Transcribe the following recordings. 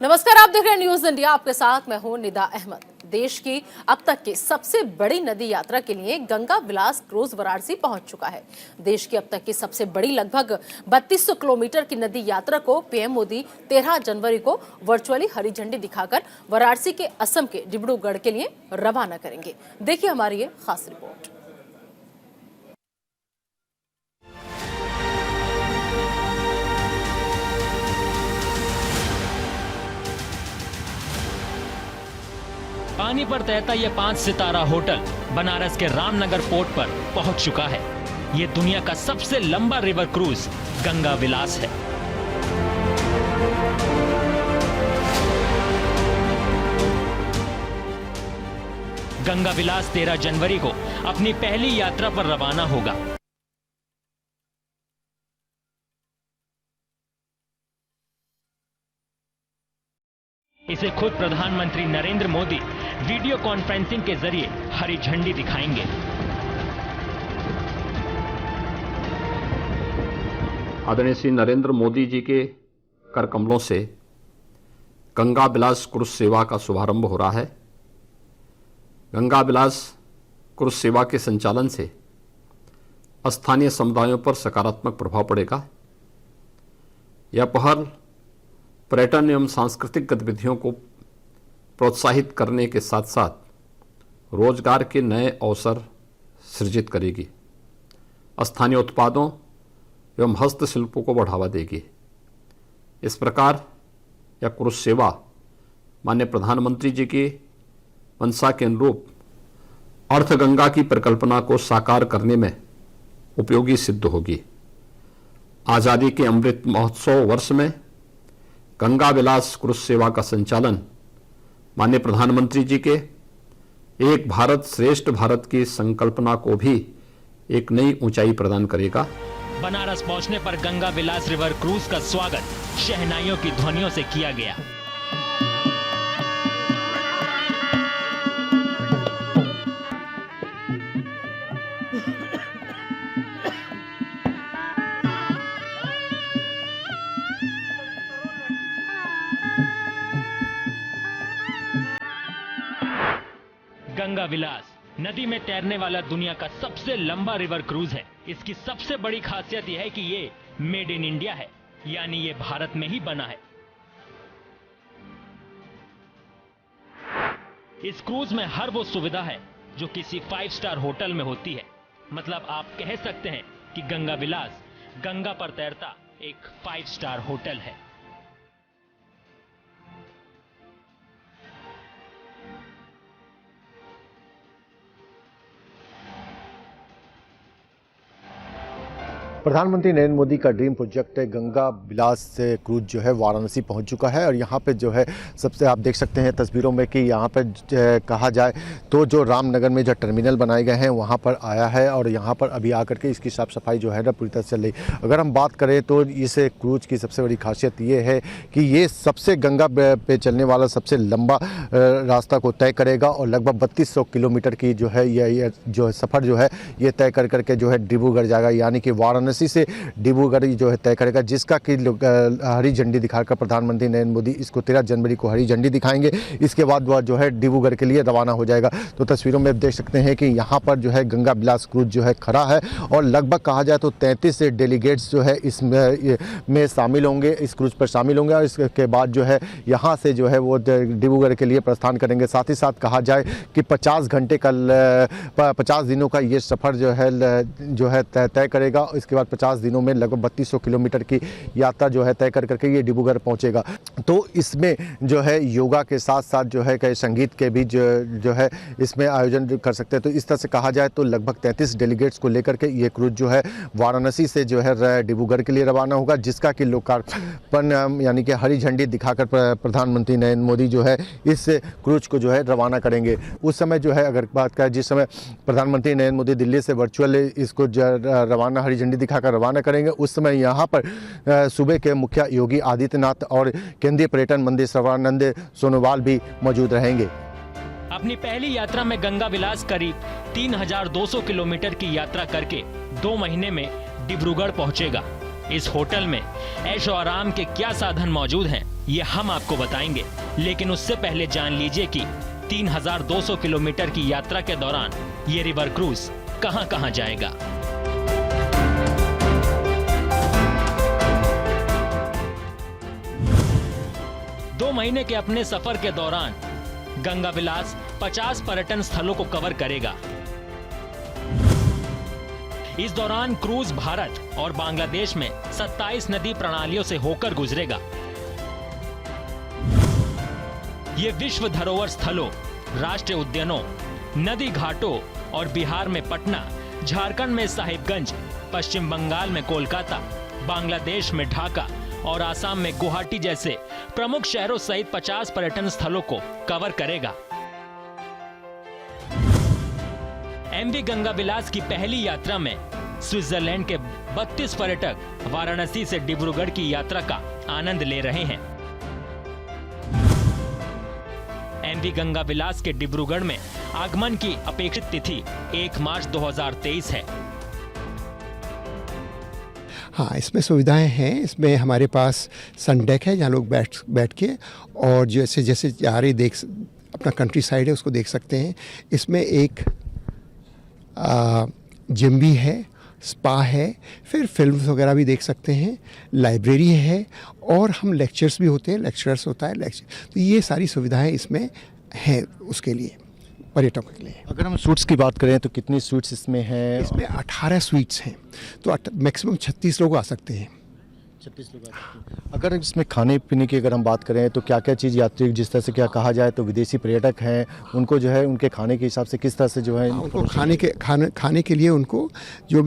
नमस्कार, आप देख रहे हैं न्यूज इंडिया। आपके साथ मैं हूं निदा अहमद। देश की अब तक की सबसे बड़ी नदी यात्रा के लिए गंगा विलास क्रूज वाराणसी पहुंच चुका है। देश की अब तक की सबसे बड़ी लगभग 3200 किलोमीटर की नदी यात्रा को पीएम मोदी 13 जनवरी को वर्चुअली हरी झंडी दिखाकर वाराणसी के असम के डिब्रूगढ़ के लिए रवाना करेंगे। देखिए हमारी ये खास रिपोर्ट। पानी पर तैरता ये 5 सितारा होटल बनारस के रामनगर पोर्ट पर पहुंच चुका है। ये दुनिया का सबसे लंबा रिवर क्रूज गंगा विलास है। गंगा विलास 13 जनवरी को अपनी पहली यात्रा पर रवाना होगा। इसे खुद प्रधानमंत्री नरेंद्र मोदी वीडियो कॉन्फ्रेंसिंग के जरिए हरी झंडी दिखाएंगे। आदरणीय श्री नरेंद्र मोदी जी के कर कमलों से गंगा विलास क्रूज सेवा का शुभारंभ हो रहा है। गंगा विलास क्रूज सेवा के संचालन से स्थानीय समुदायों पर सकारात्मक प्रभाव पड़ेगा। यह पहल पर्यटन एवं सांस्कृतिक गतिविधियों को प्रोत्साहित करने के साथ साथ रोजगार के नए अवसर सृजित करेगी, स्थानीय उत्पादों एवं हस्तशिल्पों को बढ़ावा देगी। इस प्रकार यह क्रूज सेवा माननीय प्रधानमंत्री जी की मंशा के अनुरूप अर्थगंगा की परिकल्पना को साकार करने में उपयोगी सिद्ध होगी। आज़ादी के अमृत महोत्सव वर्ष में गंगा विलास क्रूज सेवा का संचालन माननीय प्रधानमंत्री जी के एक भारत श्रेष्ठ भारत की संकल्पना को भी एक नई ऊंचाई प्रदान करेगा। बनारस पहुंचने पर गंगा विलास रिवर क्रूज का स्वागत शहनाइयों की ध्वनियों से किया गया। गंगा विलास नदी में तैरने वाला दुनिया का सबसे लंबा रिवर क्रूज है। इसकी सबसे बड़ी खासियत यह है कि ये मेड इन इंडिया है, यानी ये भारत में ही बना है। इस क्रूज में हर वो सुविधा है जो किसी 5 स्टार होटल में होती है। मतलब आप कह सकते हैं कि गंगा विलास गंगा पर तैरता एक 5 स्टार होटल है। प्रधानमंत्री नरेंद्र मोदी का ड्रीम प्रोजेक्ट है गंगा विलास से क्रूज जो है वाराणसी पहुंच चुका है। और यहाँ पे जो है सबसे आप देख सकते हैं तस्वीरों में कि यहाँ पे कहा जाए तो जो रामनगर में जो टर्मिनल बनाए गए हैं वहाँ पर आया है और यहाँ पर अभी आकर के इसकी साफ सफाई जो है ना पूरी तरह से चल रही। अगर हम बात करें तो इस क्रूज की सबसे बड़ी खासियत ये है कि ये सबसे गंगा पे चलने वाला सबसे लंबा रास्ता को तय करेगा और लगभग 3200 किलोमीटर की जो है ये जो सफ़र जो है ये तय कर करके जो है डिब्रूगढ़ जाएगा, यानी कि वाराणसी से डिब्रूगढ़ जो है तय करेगा, जिसका कि हरी झंडी दिखाकर प्रधानमंत्री नरेंद्र मोदी इसको 13 जनवरी को हरी झंडी दिखाएंगे। इसके बाद वह जो है डिब्रूगढ़ के लिए रवाना हो जाएगा। तो तस्वीरों में देख सकते हैं कि यहाँ पर जो है गंगा विलास क्रूज जो है खड़ा है और लगभग कहा जाए तो 33 डेलीगेट्स जो है इसमें शामिल होंगे, इस क्रूज पर शामिल होंगे और इसके बाद जो है यहाँ से जो है वो डिब्रूगढ़ के लिए प्रस्थान करेंगे। साथ ही साथ कहा जाए कि 50 घंटे का 50 दिनों का ये सफ़र जो है तय करेगा। इसके बाद 50 दिनों में लगभग 3200 किलोमीटर की यात्रा जो है तय कर करके ये डिब्रूगढ़ पहुंचेगा। तो इसमें जो है योगा के साथ साथ जो है कई संगीत के भी जो है इसमें आयोजन कर सकते हैं। तो इस तरह से कहा जाए तो लगभग 33 डेलीगेट्स को लेकर के ये क्रूज जो है वाराणसी से जो है डिब्रूगढ़ के लिए रवाना होगा, जिसका कि लोकार्पण यानी कि हरी झंडी दिखाकर प्रधानमंत्री नरेंद्र मोदी जो है इस क्रूज को जो है रवाना करेंगे। उस समय जो है अगर बात करें जिस समय प्रधानमंत्री नरेंद्र मोदी दिल्ली से वर्चुअल इसको रवाना हरी झंडी दिखाकर रवाना करेंगे, उस समय यहाँ पर सूबे के मुखिया योगी आदित्यनाथ और केंद्रीय पर्यटन मंत्री सर्बानंद सोनोवाल भी मौजूद रहेंगे। अपनी पहली यात्रा में गंगा विलास करीब 3200 किलोमीटर की यात्रा करके 2 महीने में डिब्रूगढ़ पहुंचेगा। इस होटल में ऐशो आराम के क्या साधन मौजूद हैं, ये हम आपको बताएंगे। लेकिन उससे पहले जान लीजिए कि 3200 किलोमीटर की यात्रा के दौरान ये रिवर क्रूज कहां-कहां जाएगा। दो महीने के अपने सफर के दौरान गंगा विलास 50 पर्यटन स्थलों को कवर करेगा। इस दौरान क्रूज भारत और बांग्लादेश में 27 नदी प्रणालियों से होकर गुजरेगा। ये विश्व धरोहर स्थलों, राष्ट्रीय उद्यानों, नदी घाटों और बिहार में पटना, झारखंड में साहिबगंज, पश्चिम बंगाल में कोलकाता, बांग्लादेश में ढाका और आसाम में गुवाहाटी जैसे प्रमुख शहरों सहित 50 पर्यटन स्थलों को कवर करेगा। एमवी गंगा विलास की पहली यात्रा में स्विट्जरलैंड के 32 पर्यटक वाराणसी से डिब्रूगढ़ की यात्रा का आनंद ले रहे हैं। एमवी गंगा विलास के डिब्रूगढ़ में आगमन की अपेक्षित तिथि 1 मार्च 2023 है। हाँ, इसमें सुविधाएं हैं। इसमें हमारे पास सन डेक है जहाँ लोग बैठ के और जैसे जैसे जा रहे अपना कंट्री साइड है उसको देख सकते हैं। इसमें एक जिम भी है, स्पा है, फिर फिल्म्स वगैरह भी देख सकते हैं, लाइब्रेरी है और हम लेक्चर्स भी होते हैं, लेक्चरर्स होता है लेक्चर। तो ये सारी सुविधाएं इसमें हैं उसके लिए, पर्यटकों के लिए। अगर हम स्वीट्स की बात करें तो कितनी स्वीट्स इसमें हैं? इसमें 18 स्वीट्स हैं, तो मैक्सिमम 36 लोग आ सकते हैं। 36 लोग आ सकते हैं। अगर इसमें खाने पीने की अगर हम बात करें तो क्या क्या चीज़ यात्री, जिस तरह से क्या कहा जाए तो विदेशी पर्यटक हैं, उनको जो है उनके खाने के हिसाब से किस तरह से जो है उनको खाने के लिए उनको जो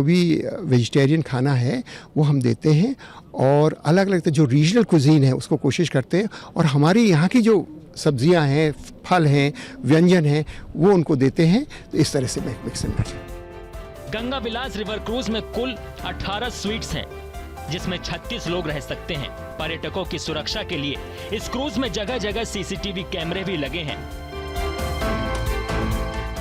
भी वेजिटेरियन खाना है वो हम देते हैं और अलग अलग जो रीजनल कुजीन है उसको कोशिश करते हैं और हमारी यहाँ की जो सब्जियां हैं, फल हैं, व्यंजन हैं वो उनको देते हैं। तो इस तरह से मिक्सिंग है। गंगा विलास रिवर क्रूज में कुल 18 स्वीट्स हैं, जिसमें 36 लोग रह सकते हैं। पर्यटकों की सुरक्षा के लिए इस क्रूज में जगह जगह सीसीटीवी कैमरे भी लगे हैं।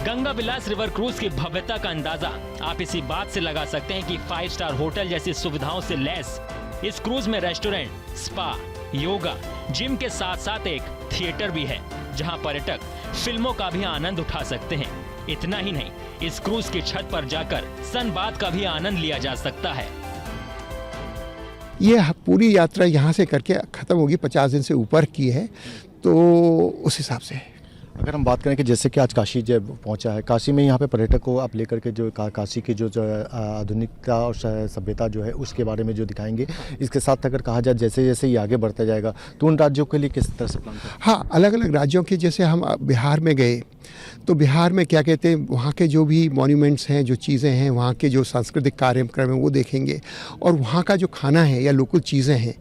गंगा विलास रिवर क्रूज की भव्यता का अंदाजा आप इसी बात से लगा सकते हैं कि 5 स्टार होटल जैसी सुविधाओं से लैस इस क्रूज में रेस्टोरेंट, स्पा, योगा, जिम के साथ साथ एक थिएटर भी है, जहां पर्यटक फिल्मों का भी आनंद उठा सकते हैं। इतना ही नहीं, इस क्रूज की छत पर जाकर सनबाथ का भी आनंद लिया जा सकता है। ये पूरी यात्रा यहाँ से करके खत्म होगी, 50 दिन से ऊपर की है, तो उस हिसाब से है। अगर हम बात करें कि जैसे कि आज काशी जब पहुंचा है, काशी में यहाँ पे पर्यटक को आप लेकर के जो काशी की जो आधुनिकता और सभ्यता जो है उसके बारे में जो दिखाएंगे, इसके साथ अगर कहा जाए जैसे जैसे ये आगे बढ़ता जाएगा तो उन राज्यों के लिए किस तरह से प्लान करें? हाँ, अलग अलग राज्यों के, जैसे हम बिहार में गए तो बिहार में क्या कहते हैं, वहाँ के जो भी मॉन्यूमेंट्स हैं, जो चीज़ें हैं, वहाँ के जो सांस्कृतिक कार्यक्रम हैं वो देखेंगे और वहाँ का जो खाना है या लोकल चीज़ें हैं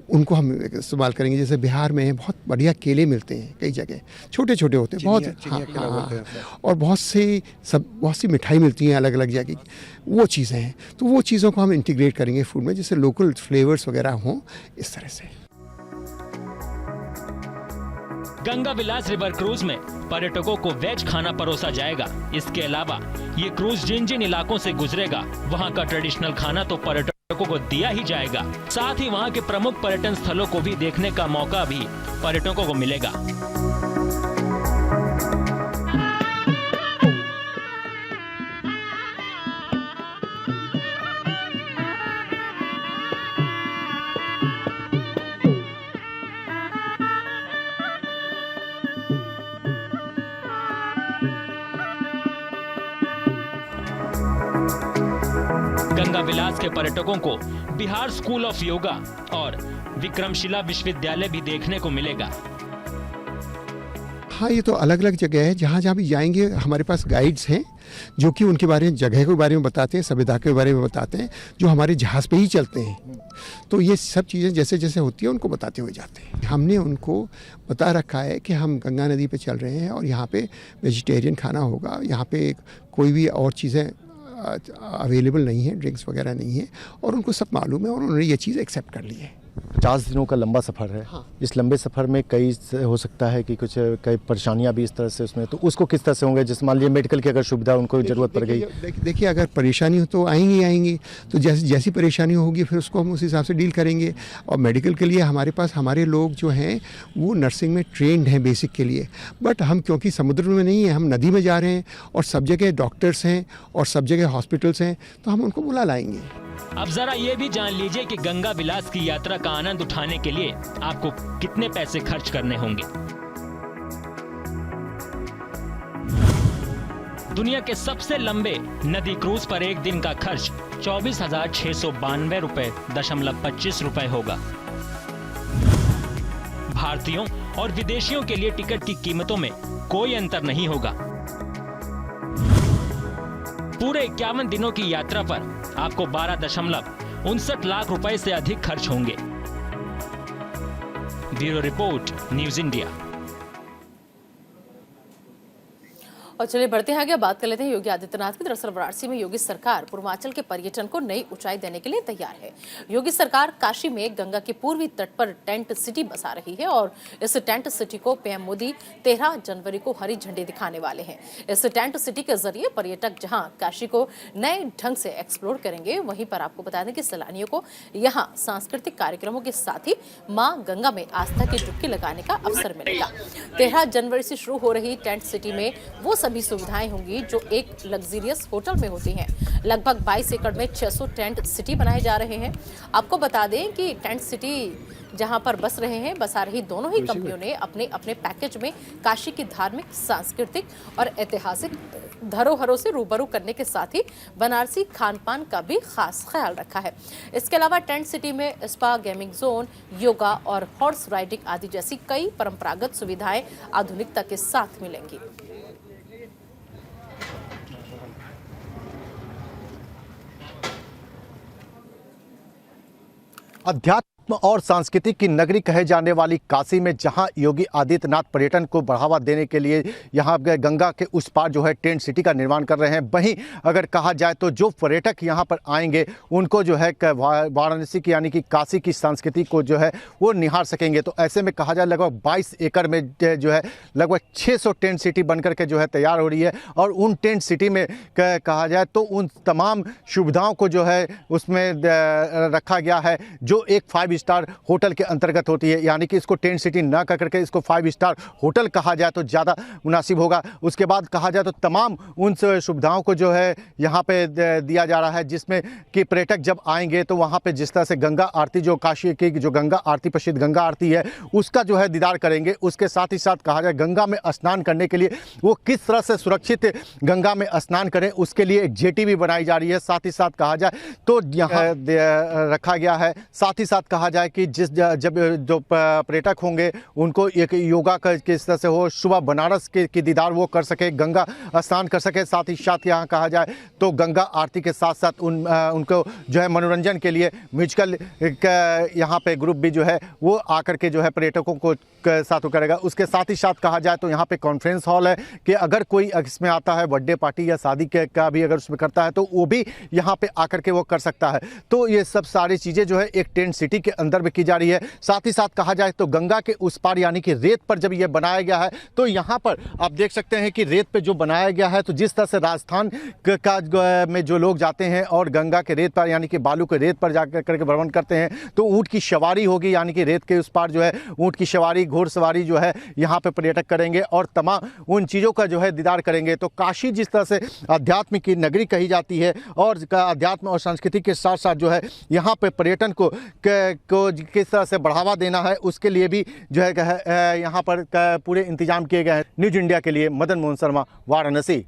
उनको हम इस्तेमाल करेंगे। जैसे बिहार में बहुत बढ़िया केले मिलते हैं, कई जगह छोटे छोटे होते हैं, बहुत हाँ, और बहुत सी मिठाई मिलती हैं अलग अलग जगह की, वो चीज़ें हैं। तो वो चीज़ों को हम इंटीग्रेट करेंगे फूड में, जैसे लोकल फ्लेवर्स वगैरह हों, इस तरह से। गंगा विलास रिवर क्रूज में पर्यटकों को वेज खाना परोसा जाएगा। इसके अलावा ये क्रूज जिन जिन इलाकों से गुजरेगा वहाँ का ट्रेडिशनल खाना तो पर्यटकों को दिया ही जाएगा, साथ ही वहाँ के प्रमुख पर्यटन स्थलों को भी देखने का मौका भी पर्यटकों को मिलेगा। गंगा विलास के पर्यटकों को बिहार स्कूल ऑफ योगा और विक्रमशिला विश्वविद्यालय भी देखने को मिलेगा। हाँ, ये तो अलग अलग जगह है, जहाँ जहाँ भी जाएंगे हमारे पास गाइड्स हैं जो कि उनके बारे में, जगह के बारे में बताते हैं, सभ्यता के बारे में बताते हैं, जो हमारे जहाज़ पे ही चलते हैं। तो ये सब चीज़ें जैसे जैसे होती हैं उनको बताते हुए जाते हैं। हमने उनको बता रखा है कि हम गंगा नदी पे चल रहे हैं और यहाँ पे वेजिटेरियन खाना होगा, यहाँ पे कोई भी और चीज़ें अवेलेबल नहीं है, ड्रिंक्स वगैरह नहीं है, और उनको सब मालूम है और उन्होंने ये चीज़ एक्सेप्ट कर ली है। 50 दिनों का लंबा सफ़र है। हाँ। इस लंबे सफ़र में हो सकता है कि कुछ कई परेशानियां भी इस तरह से उसमें, तो उसको किस तरह से होंगे, जैसे मान लीजिए मेडिकल की अगर सुविधा उनको ज़रूरत पड़ गई। देखिए अगर परेशानी हो तो आएंगी ही आएंगी, तो जैसी जैसी परेशानी होगी फिर उसको हम उस हिसाब से डील करेंगे। और मेडिकल के लिए हमारे पास हमारे लोग जो हैं वो नर्सिंग में ट्रेंड हैं बेसिक के लिए, बट हम क्योंकि समुद्र में नहीं है, हम नदी में जा रहे हैं और सब जगह डॉक्टर्स हैं और सब जगह हॉस्पिटल्स हैं, तो हम उनको बुला लाएंगे। अब जरा ये भी जान लीजिए कि गंगा विलास की यात्रा का आनंद उठाने के लिए आपको कितने पैसे खर्च करने होंगे। दुनिया के सबसे लंबे नदी क्रूज पर एक दिन का खर्च 24,692 रुपए दशमलव 25 रुपए होगा। भारतीयों और विदेशियों के लिए टिकट की कीमतों में कोई अंतर नहीं होगा। पूरे 51 दिनों की यात्रा पर आपको 12.59 लाख रुपए से अधिक खर्च होंगे। Bureau report, news India. और चलिए बढ़ते हैं आगे, बात कर लेते हैं योगी आदित्यनाथ की। दरअसल वाराणसी में योगी सरकार पूर्वांचल के पर्यटन को नई ऊंचाई देने के लिए तैयार है। योगी सरकार काशी में गंगा के पूर्वी तट पर टेंट सिटी बसा रही है और इस टेंट सिटी को पीएम मोदी 13 जनवरी को हरी झंडी दिखाने वाले हैं। इस टेंट सिटी के जरिए पर्यटक जहां काशी को नए ढंग से एक्सप्लोर करेंगे, वहीं पर आपको बता दें कि सैलानियों को यहां सांस्कृतिक कार्यक्रमों के साथ ही मां गंगा में आस्था की डुबकी लगाने का अवसर मिलेगा। 13 जनवरी से शुरू हो रही टेंट सिटी में वो सभी सुविधाएं होंगी जो एक लग्जरियस होटल में होती हैं। लगभग 22 एकड़ में 600 टेंट सिटी बनाए जा रहे हैं। आपको बता दें कि टेंट सिटी जहां पर बसा रही दोनों ही कंपनियों ने अपने अपने पैकेज में काशी की धार्मिक, सांस्कृतिक और ऐतिहासिक धरोहरों से रूबरू करने के साथ ही बनारसी खान पान का भी खास ख्याल रखा है। इसके अलावा टेंट सिटी में स्पा, गेमिंग जोन, योगा और हॉर्स राइडिंग आदि जैसी कई परंपरागत सुविधाएं आधुनिकता के साथ मिलेंगी। अध्यात्म और संस्कृति की नगरी कहे जाने वाली काशी में जहां योगी आदित्यनाथ पर्यटन को बढ़ावा देने के लिए यहां गंगा के उस पार जो है टेंट सिटी का निर्माण कर रहे हैं, वहीं अगर कहा जाए तो जो पर्यटक यहां पर आएंगे उनको जो है वाराणसी की यानी कि काशी की संस्कृति को जो है वो निहार सकेंगे। तो ऐसे में कहा जाए लगभग 22 एकड़ में जो है लगभग 600 टेंट सिटी बनकर के जो है तैयार हो रही है और उन टेंट सिटी में कहा जाए तो उन तमाम सुविधाओं को जो है उसमें रखा गया है जो एक 5 स्टार होटल के अंतर्गत होती है, यानी कि इसको टेंट सिटी ना कर करके इसको 5 स्टार होटल कहा जाए तो ज़्यादा मुनासिब होगा। उसके बाद कहा जाए तो तमाम उन सुविधाओं को जो है यहाँ पे दिया जा रहा है, जिसमें कि पर्यटक जब आएंगे तो वहाँ पे जिस तरह से गंगा आरती, जो काशी की जो गंगा आरती, प्रसिद्ध गंगा आरती है, उसका जो है दीदार करेंगे। उसके साथ ही साथ कहा जाए गंगा में स्नान करने के लिए वो किस तरह से सुरक्षित गंगा में स्नान करें उसके लिए एक जेटी भी बनाई जा रही है। साथ ही साथ कहा जाए तो यहाँ रखा गया है। साथ ही साथ कहा जाए कि जब जो पर्यटक होंगे उनको एक योगा का किस तरह से हो, सुबह बनारस की दीदार वो कर सके, गंगा स्नान कर सके। साथ ही साथ यहाँ कहा जाए तो गंगा आरती के साथ साथ उनको जो है मनोरंजन के लिए म्यूजिकल यहाँ पे ग्रुप भी जो है वो आकर के जो है पर्यटकों को साथ करेगा। उसके साथ ही साथ कहा जाए तो यहाँ पे कॉन्फ्रेंस हॉल है कि अगर कोई इसमें आता है बर्थडे पार्टी या शादी का भी अगर उसमें करता है तो वो भी यहाँ पे आकर के वो कर सकता है। तो ये सब सारी चीज़ें जो है एक टेंट सिटी के अंदर में की जा रही है। साथ ही साथ कहा जाए तो गंगा के उस पार यानी कि रेत पर जब ये बनाया गया है तो यहाँ पर आप देख सकते हैं कि रेत पे जो बनाया गया है, तो जिस तरह से राजस्थान का में जो लोग जाते हैं और गंगा के रेत पर यानी कि बालू के रेत पर जाकर करके भ्रमण करते हैं तो ऊँट की सवारी होगी, यानी कि रेत के उस पार जो है ऊँट की सवारी, घोड़सवारी जो है यहाँ पे पर्यटक करेंगे और तमाम उन चीज़ों का जो है दीदार करेंगे। तो काशी जिस तरह से अध्यात्म की नगरी कही जाती है और अध्यात्म और संस्कृति के साथ साथ जो है यहाँ पे पर्यटन को किस तरह से बढ़ावा देना है उसके लिए भी जो है यहाँ पर पूरे इंतजाम किए गए हैं। न्यूज़ इंडिया के लिए मदन मोहन शर्मा, वाराणसी।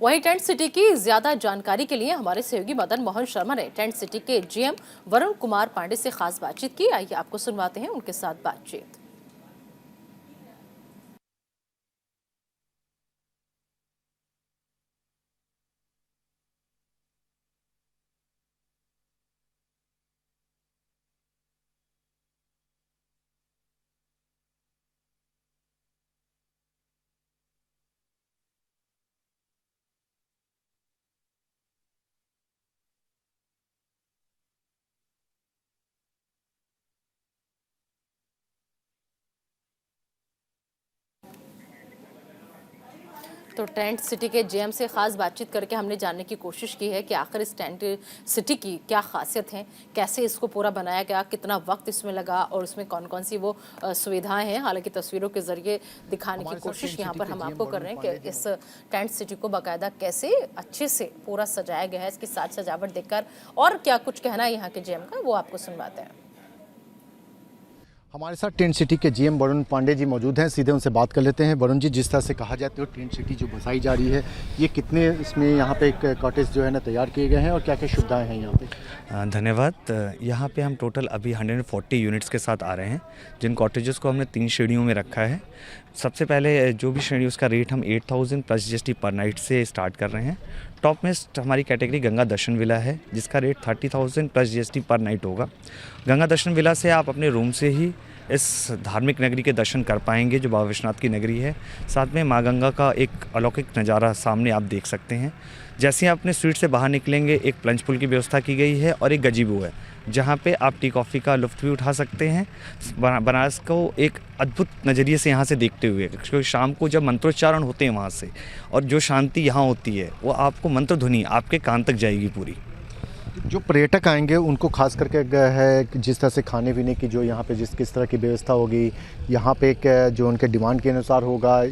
वहीं टेंट सिटी की ज्यादा जानकारी के लिए हमारे सहयोगी मदन मोहन शर्मा ने टेंट सिटी के जीएम वरुण कुमार पांडे से खास बातचीत की। आइए आपको सुनवाते हैं उनके साथ बातचीत। तो टेंट सिटी के जेएम से खास बातचीत करके हमने जानने की कोशिश की है कि आखिर इस टेंट सिटी की क्या खासियत है, कैसे इसको पूरा बनाया गया, कितना वक्त इसमें लगा और इसमें कौन कौन सी वो सुविधाएं हैं। हालांकि तस्वीरों के जरिए दिखाने की कोशिश यहाँ पर हम आपको कर रहे हैं कि इस टेंट सिटी को बाकायदा कैसे अच्छे से पूरा सजाया गया है, इसकी साज सजावट देखकर और क्या कुछ कहना है यहाँ के जेएम का वो आपको सुनवाते हैं। हमारे साथ टेंट सिटी के जीएम वरुण पांडे जी मौजूद हैं, सीधे उनसे बात कर लेते हैं। वरुण जी, जिस तरह से कहा जाता है टेंट सिटी जो बसाई जा रही है, ये कितने इसमें यहाँ पे एक कॉटेज जो है ना तैयार किए गए हैं और क्या क्या सुविधाएं हैं यहाँ पे? धन्यवाद। यहाँ पे हम टोटल अभी 140 यूनिट्स के साथ आ रहे हैं, जिन कॉटेजेस को हमने 3 श्रेणियों में रखा है। सबसे पहले जो भी श्रेणी उसका रेट हम 8000 प्लस जीएसटी पर नाइट से स्टार्ट कर रहे हैं। टॉप में हमारी कैटेगरी गंगा दर्शन विला है, जिसका रेट 30,000 प्लस जीएसटी पर नाइट होगा। गंगा दर्शन विला से आप अपने रूम से ही इस धार्मिक नगरी के दर्शन कर पाएंगे जो बाबा विश्वनाथ की नगरी है। साथ में माँ गंगा का एक अलौकिक नज़ारा सामने आप देख सकते हैं। जैसे ही आप अपने स्ट्रीट से बाहर निकलेंगे, एक प्लंज पुल की व्यवस्था की गई है और एक गजीबो है जहाँ पे आप टी कॉफ़ी का लुत्फ़ भी उठा सकते हैं, बनारस को एक अद्भुत नज़रिए से यहाँ से देखते हुए। क्योंकि शाम को जब मंत्रोच्चारण होते हैं वहाँ से और जो शांति यहाँ होती है वो आपको मंत्र ध्वनि आपके कान तक जाएगी पूरी। जो पर्यटक आएंगे उनको खास करके है जिस तरह से खाने पीने की जो यहाँ पे किस तरह की व्यवस्था होगी, यहाँ पे एक जो उनके डिमांड के अनुसार होगा,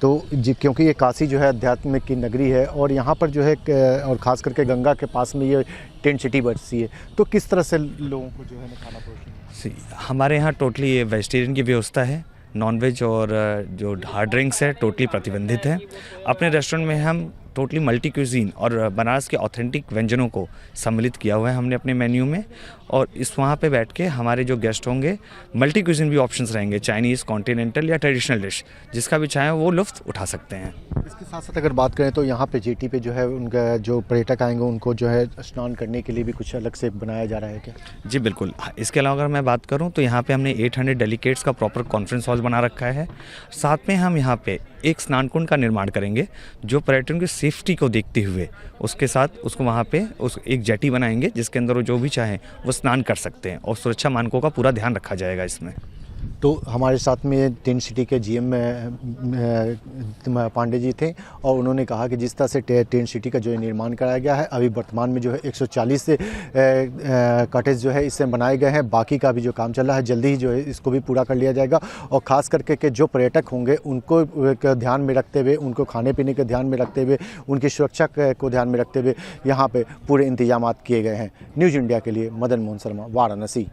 तो क्योंकि ये काशी जो है अध्यात्म की नगरी है और यहाँ पर जो है और ख़ास करके गंगा के पास में ये टेंट सिटी बसी है, तो किस तरह से लोगों को जो है खाना परोसना? हमारे यहाँ टोटली ये वेजिटेरियन की व्यवस्था है, नॉनवेज और जो हार्ड ड्रिंक्स है टोटली प्रतिबंधित है। अपने रेस्टोरेंट में हम टोटली मल्टी क्यूजीन और बनारस के ऑथेंटिक व्यंजनों को सम्मिलित किया हुआ है हमने अपने मेन्यू में। और इस वहाँ पे बैठ के हमारे जो गेस्ट होंगे मल्टी क्यूजीन भी ऑप्शंस रहेंगे, चाइनीज़, कॉन्टिनेंटल या ट्रेडिशनल डिश, जिसका भी चाहें वो लुत्फ़ उठा सकते हैं। इसके साथ साथ अगर बात करें तो यहाँ पे जेटी पे जो है उनका जो पर्यटक आएंगे उनको जो है स्नान करने के लिए भी कुछ अलग से बनाया जा रहा है क्या? जी बिल्कुल। इसके अलावा अगर मैं बात करूँ तो यहाँ पे हमने 800 डेलीकेट्स का प्रॉपर कॉन्फ्रेंस हॉल बना रखा है। साथ में हम यहाँ पे एक स्नान कुंड का निर्माण करेंगे जो पर्यटन की सेफ्टी को देखते हुए उसके साथ उसको वहाँ पे उस एक जेटी बनाएंगे जिसके अंदर वो जो भी चाहें वो स्नान कर सकते हैं और सुरक्षा मानकों का पूरा ध्यान रखा जाएगा इसमें। तो हमारे साथ में टेंट सिटी के जीएम पांडे जी थे और उन्होंने कहा कि जिस तरह से टेंट सिटी का जो निर्माण कराया गया है, अभी वर्तमान में जो है 140 से कॉटेज जो है इससे बनाए गए हैं। बाकी का भी जो काम चल रहा है जल्दी ही जो है इसको भी पूरा कर लिया जाएगा और ख़ास करके के जो पर्यटक होंगे उनको ध्यान में रखते हुए, उनको खाने पीने के ध्यान में रखते हुए, उनकी सुरक्षा को ध्यान में रखते हुए यहाँ पर पूरे इंतजाम किए गए हैं। न्यूज़ इंडिया के लिए मदन मोहन शर्मा, वाराणसी।